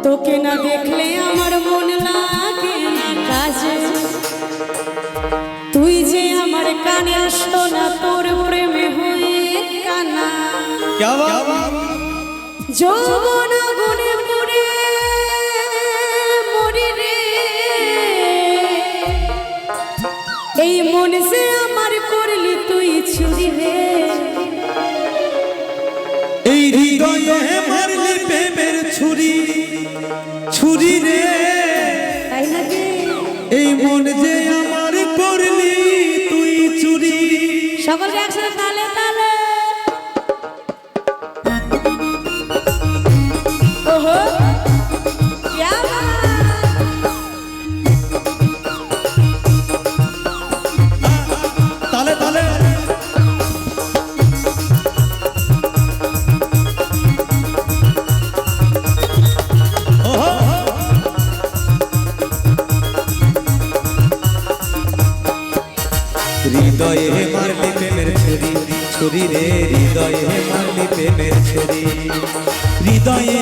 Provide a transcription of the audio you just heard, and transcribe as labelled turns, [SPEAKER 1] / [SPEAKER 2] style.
[SPEAKER 1] তোকে না দেখলে আমার মন লাগে না কাজে, তুই যে আমার কানের সোনা, তোর প্রেমে হয়ে কানা। যৌবন গুনে পুরে মরি রে, এই মন সে আমার করলি তুই ছুরি রে।
[SPEAKER 2] এই হৃদয়ে মারলি প্রেমের ছুরি, ছুরি রে।
[SPEAKER 1] তাই নাকি?
[SPEAKER 2] এই মন যে আমার করলি তুই চুরি।
[SPEAKER 1] সকলকে একসাথে তালে তালে। ওহো ইয়া
[SPEAKER 2] তালে তালে। হৃদয়ে মারলি প্রেমের ছুরি, ছুরি রে। হৃদয়ে মারলি প্রেমের ছুরি, হৃদয়ে